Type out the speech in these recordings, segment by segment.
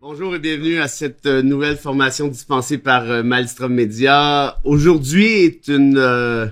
Bonjour et bienvenue à cette nouvelle formation dispensée par Maelstrom Media. Aujourd'hui est une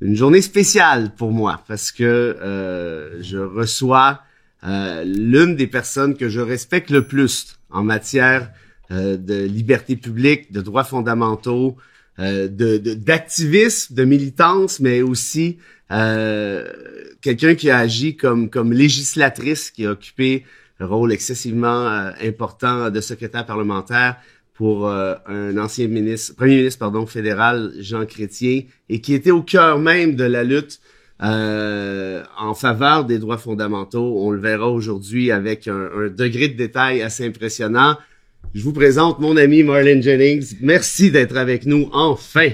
journée spéciale pour moi parce que je reçois l'une des personnes que je respecte le plus en matière de liberté publique, de droits fondamentaux, d'activisme, de militance, mais aussi quelqu'un qui a agi comme législatrice, qui a occupé un rôle excessivement important de secrétaire parlementaire pour un ancien premier ministre fédéral, Jean Chrétien, et qui était au cœur même de la lutte en faveur des droits fondamentaux. On le verra aujourd'hui avec un degré de détail assez impressionnant. Je vous présente mon ami Marlene Jennings. Merci d'être avec nous, enfin!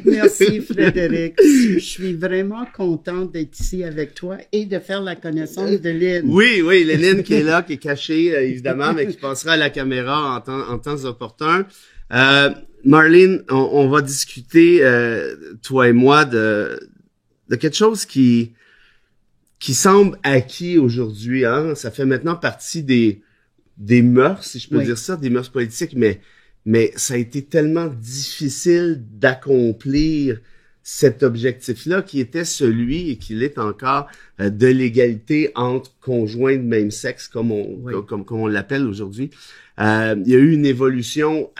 Merci, Frédéric. Je suis vraiment contente d'être ici avec toi et de faire la connaissance de Lynn. Oui, Lynn qui est là, qui est cachée, évidemment, mais qui passera à la caméra en temps opportun. Marlene, on va discuter, toi et moi, de quelque chose qui semble acquis aujourd'hui, hein. Ça fait maintenant partie des mœurs, si je peux dire ça, des mœurs politiques, mais ça a été tellement difficile d'accomplir cet objectif-là qui était celui, et qui l'est encore, de l'égalité entre conjoints de même sexe, comme on l'appelle aujourd'hui. Il y a eu une évolution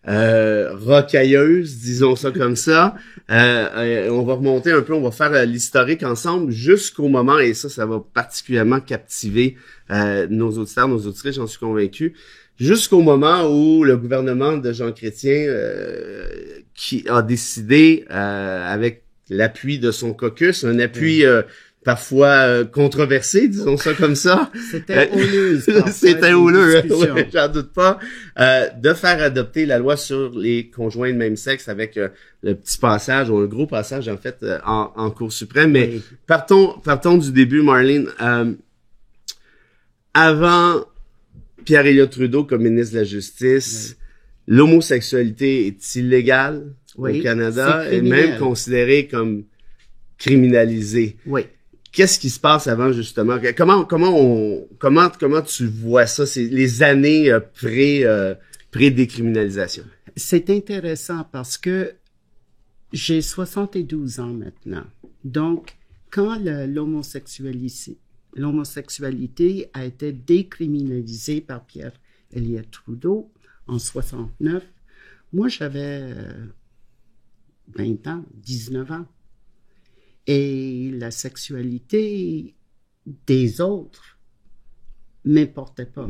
rocailleuse, disons ça comme ça. On va remonter un peu, on va faire l'historique ensemble jusqu'au moment, et ça va particulièrement captiver nos auditeurs, nos auditrices, j'en suis convaincu, jusqu'au moment où le gouvernement de Jean Chrétien qui a décidé, avec l'appui de son caucus, un appui parfois controversé, disons ça comme ça. C'était houleux. C'était houleux, ouais, j'en doute pas. De faire adopter la loi sur les conjoints de même sexe avec le petit passage, ou un gros passage en fait, en Cour suprême. Mais partons du début, Marlene. Avant Pierre-Éliott Trudeau comme ministre de la Justice, l'homosexualité est illégale au Canada et même considérée comme criminalisée. Oui. Qu'est-ce qui se passe avant, justement? Comment tu vois ça? C'est les années pré-décriminalisation. C'est intéressant parce que j'ai 72 ans maintenant. Donc, quand l'homosexualité a été décriminalisée par Pierre-Éliott Trudeau en 69, moi j'avais 20 ans, 19 ans. Et la sexualité des autres m'importait pas.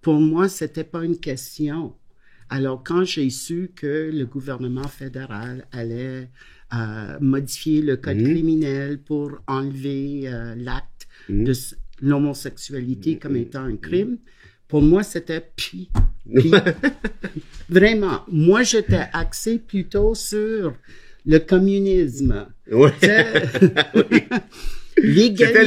Pour moi, c'était pas une question. Alors, quand j'ai su que le gouvernement fédéral allait modifier le code criminel pour enlever l'acte de l'homosexualité comme étant un crime, pour moi, c'était vraiment. Moi, j'étais axé plutôt sur le communisme. Oui.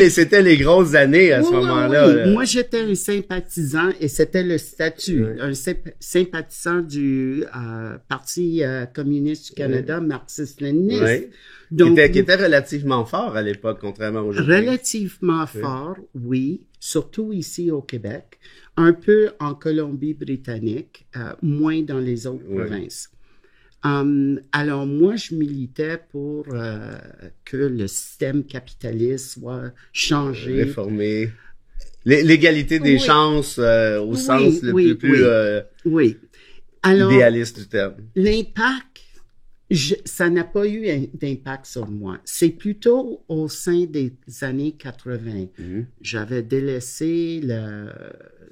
C'était les grosses années à ce moment-là. Oui. Moi, j'étais un sympathisant et c'était le statut. Un sympathisant du Parti communiste du Canada, marxiste-léniniste. Donc, qui était relativement fort à l'époque, contrairement aujourd'hui. Relativement fort, oui. Surtout ici au Québec. Un peu en Colombie-Britannique, moins dans les autres provinces. Alors moi, je militais pour que le système capitaliste soit changé. Réformé. L'égalité des chances au sens le plus Alors, idéaliste du terme. L'impact, ça n'a pas eu d'impact sur moi. C'est plutôt au sein des années 80. J'avais délaissé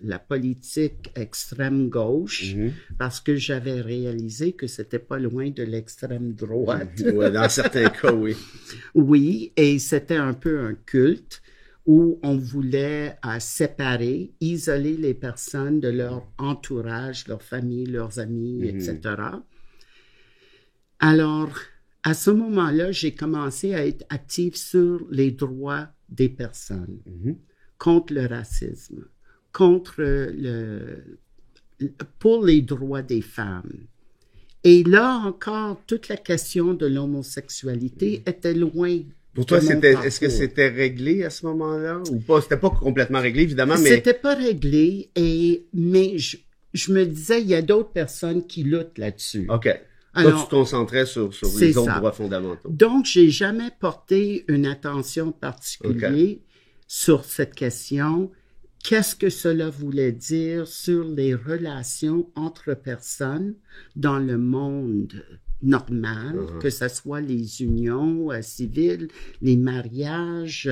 la politique extrême gauche parce que j'avais réalisé que c'était pas loin de l'extrême droite. Ouais, dans certains cas, oui. Oui, et c'était un peu un culte où on voulait séparer, isoler les personnes de leur entourage, leur famille, leurs amis, etc. Alors, à ce moment-là, j'ai commencé à être active sur les droits des personnes, contre le racisme, pour les droits des femmes. Et là encore, toute la question de l'homosexualité était loin Pour toi, de mon est-ce que parcours. c'était réglé à ce moment-là ou pas? C'était pas complètement réglé, évidemment, mais... C'était pas réglé, mais je me disais, il y a d'autres personnes qui luttent là-dessus. OK. Toi, Alors, tu te concentrais sur c'est les autres ça. droits fondamentaux. Donc, j'ai jamais porté une attention particulière sur cette question. Qu'est-ce que cela voulait dire sur les relations entre personnes dans le monde normal, que ce soit les unions civiles, les mariages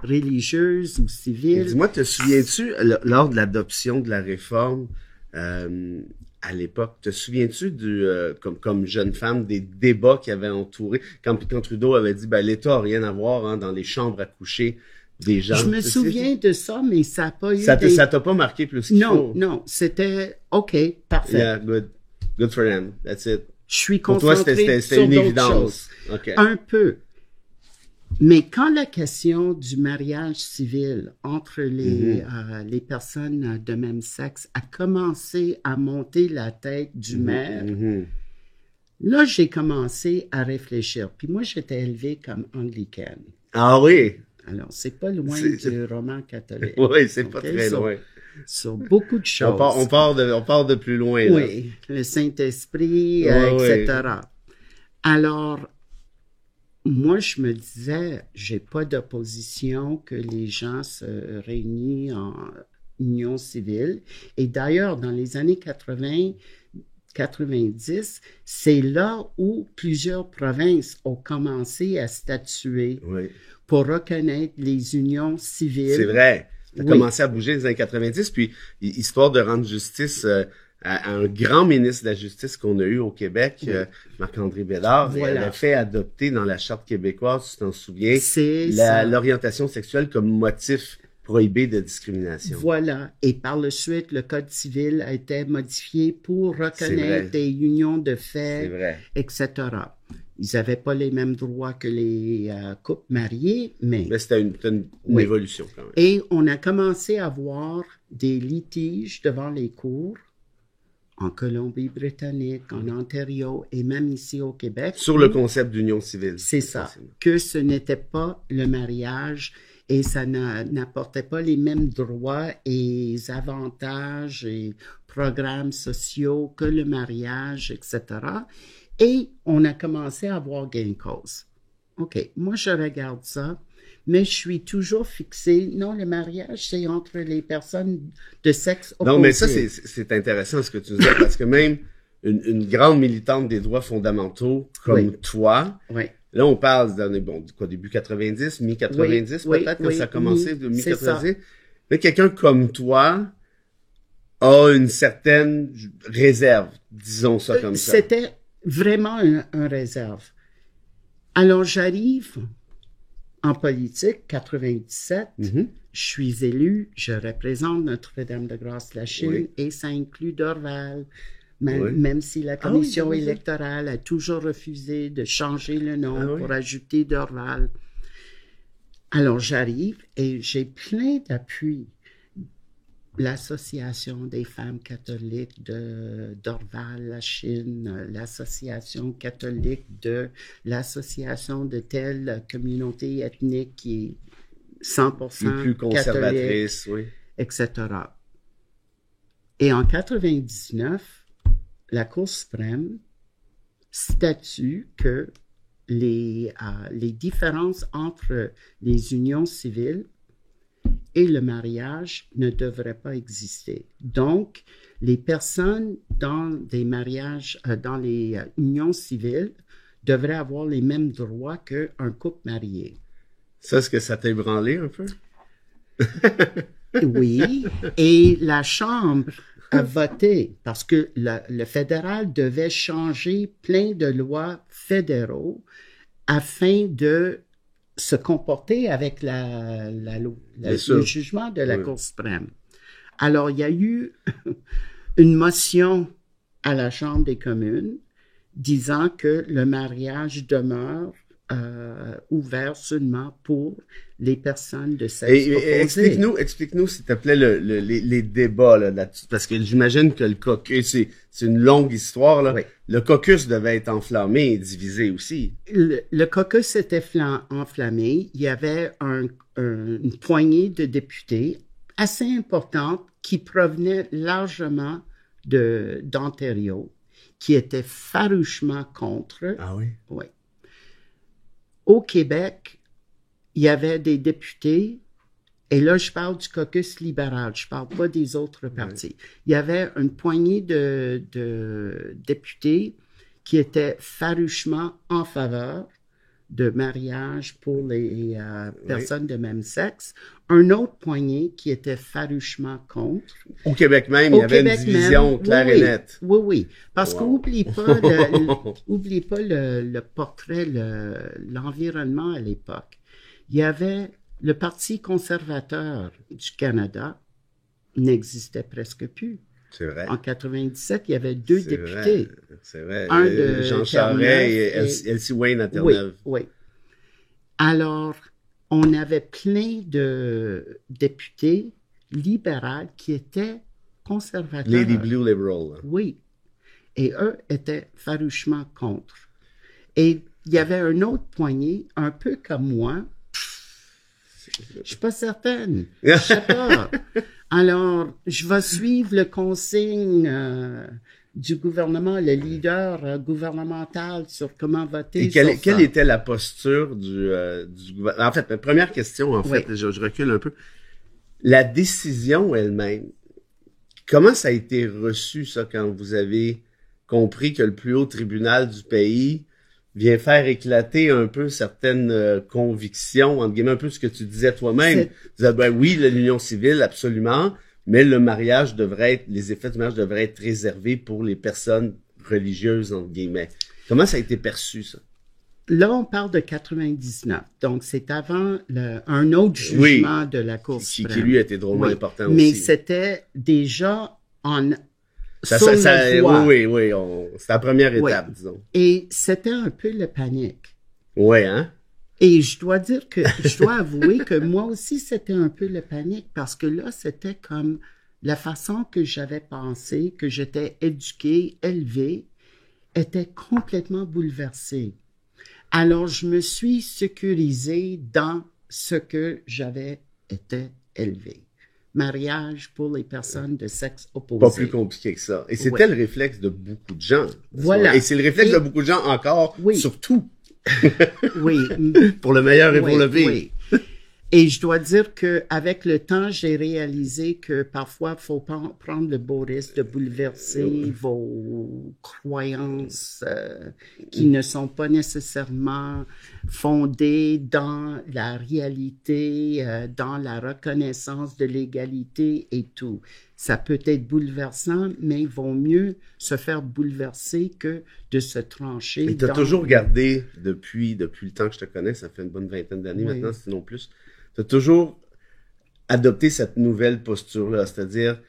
religieuses ou Et civils. dis-moi, te souviens-tu, lors de l'adoption de la réforme, à l'époque, te souviens-tu comme jeune femme, des débats qui avaient entouré, quand Trudeau avait dit, ben, l'État n'a rien à voir, hein, dans les chambres à coucher des gens. Je me souviens de ça, mais ça n'a pas eu ça t'a pas marqué plus qu'il faut? Non, c'était OK, parfait. Yeah, good. Good for them. That's it. Je suis Pour toi, concentrée c'était sur une d'autres évidence. choses. OK. Un peu. Mais quand la question du mariage civil entre les personnes de même sexe a commencé à monter la tête du maire, là, j'ai commencé à réfléchir. Puis moi, j'étais élevée comme anglicane. Ah oui? Alors, c'est pas loin du roman catholique. Oui, c'est pas OK? très loin. Sur beaucoup de choses. On part de plus loin, là. Oui, le Saint-Esprit, Ouais, etc. Alors, moi, je me disais, j'ai pas d'opposition que les gens se réunissent en union civile. Et d'ailleurs, dans les années 80, 90, c'est là où plusieurs provinces ont commencé à statuer Oui. pour reconnaître les unions civiles. C'est vrai. Ça a Oui. commencé à bouger dans les années 90, puis histoire de rendre justice à un grand ministre de la Justice qu'on a eu au Québec, Marc-André Bédard, Voilà. il a fait adopter dans la Charte québécoise, tu t'en souviens, C'est ça. l'orientation sexuelle comme motif prohibé de discrimination. Voilà. Et par la suite, le Code civil a été modifié pour C'est vrai. reconnaître des unions de C'est fait, vrai. etc. Ils n'avaient pas les mêmes droits que les couples mariés, mais... Mais c'était une Oui. évolution quand même. Et on a commencé à voir des litiges devant les cours en Colombie-Britannique, en Ontario et même ici au Québec. Sur le concept d'union civile. C'est ça, essentiellement. que ce n'était pas le mariage et ça n'apportait pas les mêmes droits et avantages et programmes sociaux que le mariage, etc. Et on a commencé à avoir gain de cause. OK, moi je regarde ça, mais je suis toujours fixée. Non, le mariage, c'est entre les personnes de sexe opposé. Non, mais ça, c'est intéressant ce que tu dis, parce que même une grande militante des droits fondamentaux comme toi, Oui. là, on parle début 90, mi-90, Oui, peut-être, oui, quand ça a commencé, oui, de c'est ça. mi-90. Mais quelqu'un comme toi a une certaine réserve, disons ça comme ça. C'était vraiment un réserve. Alors, j'arrive en politique, 97, je suis élu, je représente Notre-Dame-de-Grâce-la-Chine Oui. et ça inclut Dorval, Oui. même si la commission oui, électorale a toujours refusé de changer le nom Ah oui. pour ajouter Dorval. Alors, j'arrive et j'ai plein d'appui. L'Association des femmes catholiques de Dorval, la Chine, l'Association catholique de l'Association de telle communauté ethnique qui est 100% Les plus conservatrice, catholique, oui. etc. Et en 99, la Cour suprême statue que les différences entre les unions civiles et le mariage ne devrait pas exister. Donc, les personnes dans des mariages, dans les unions civiles, devraient avoir les mêmes droits qu'un couple marié. Ça, est-ce que ça t'a ébranlé un peu? Oui, et la Chambre a voté parce que le fédéral devait changer plein de lois fédéraux afin de se comporter avec le jugement de la Cour suprême. Alors, il y a eu une motion à la Chambre des communes disant que le mariage demeure ouvert seulement pour les personnes de sexe opposé. Explique-nous, s'il te plaît, les débats là-dessus, parce que j'imagine que le caucus, c'est une longue histoire, là. Oui. Le caucus devait être enflammé et divisé aussi. Le caucus était enflammé. Il y avait une poignée de députés assez importante qui provenaient largement d'Ontario, qui étaient farouchement contre. Ah oui? Oui. Au Québec, il y avait des députés, et là, je parle du caucus libéral, je parle pas des autres partis. Il y avait une poignée de députés qui étaient farouchement en faveur de mariage pour les personnes de même sexe. Un autre poignée qui était farouchement contre. Au Québec même, il y avait une division claire et nette. Oui, oui. Parce qu'oublie pas le portrait, l'environnement à l'époque. Il y avait le Parti conservateur du Canada n'existait presque plus. C'est vrai. En 97, il y avait deux députés. C'est vrai. Un de Jean Charest et Elsie Wayne à Terre-Neuve. Oui, oui. Alors, on avait plein de députés libéraux qui étaient conservateurs. Lady Blue Liberal. Là. Oui. Et eux étaient farouchement contre. Et il y avait une autre poignée, un peu comme moi. Je suis pas certaine. Je sais pas. Alors, je vais suivre le consigne du gouvernement, le leader gouvernemental sur comment voter. Et quelle était la posture du gouvernement? En fait, ma première question, je recule un peu. La décision elle-même, comment ça a été reçu, ça, quand vous avez compris que le plus haut tribunal du pays vient faire éclater un peu certaines convictions, entre guillemets, un peu ce que tu disais toi-même. Tu disais, ben oui, l'union civile, absolument, mais le mariage les effets du mariage devraient être réservés pour les personnes religieuses, entre guillemets. Comment ça a été perçu, ça? Là, on parle de 99. Donc, c'est avant un autre jugement de la Cour suprême. Qui lui a été drôlement important aussi. Mais c'était déjà sur la voie. Oui, c'est la première étape, disons. Et c'était un peu la panique. Oui, hein? Et je dois avouer que moi aussi, c'était un peu la panique parce que là, c'était comme la façon que j'avais pensé, que j'étais éduquée, élevée, était complètement bouleversée. Alors, je me suis sécurisée dans ce que j'avais été élevée. Mariage pour les personnes de sexe opposé. Pas plus compliqué que ça. Et c'était le réflexe de beaucoup de gens. Voilà. Et c'est le réflexe de beaucoup de gens encore, surtout. Oui. Pour le meilleur et pour le pire. Oui. Et je dois dire que avec le temps, j'ai réalisé que parfois, il faut prendre le beau risque de bouleverser vos croyances qui ne sont pas nécessairement fondées dans la réalité, dans la reconnaissance de l'égalité et tout. Ça peut être bouleversant, mais il vaut mieux se faire bouleverser que de se trancher. Et tu as toujours gardé, depuis le temps que je te connais, ça fait une bonne vingtaine d'années maintenant, sinon plus, tu as toujours adopté cette nouvelle posture-là, c'est-à-dire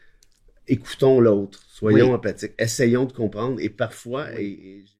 écoutons l'autre, soyons empathiques, essayons de comprendre, et parfois, et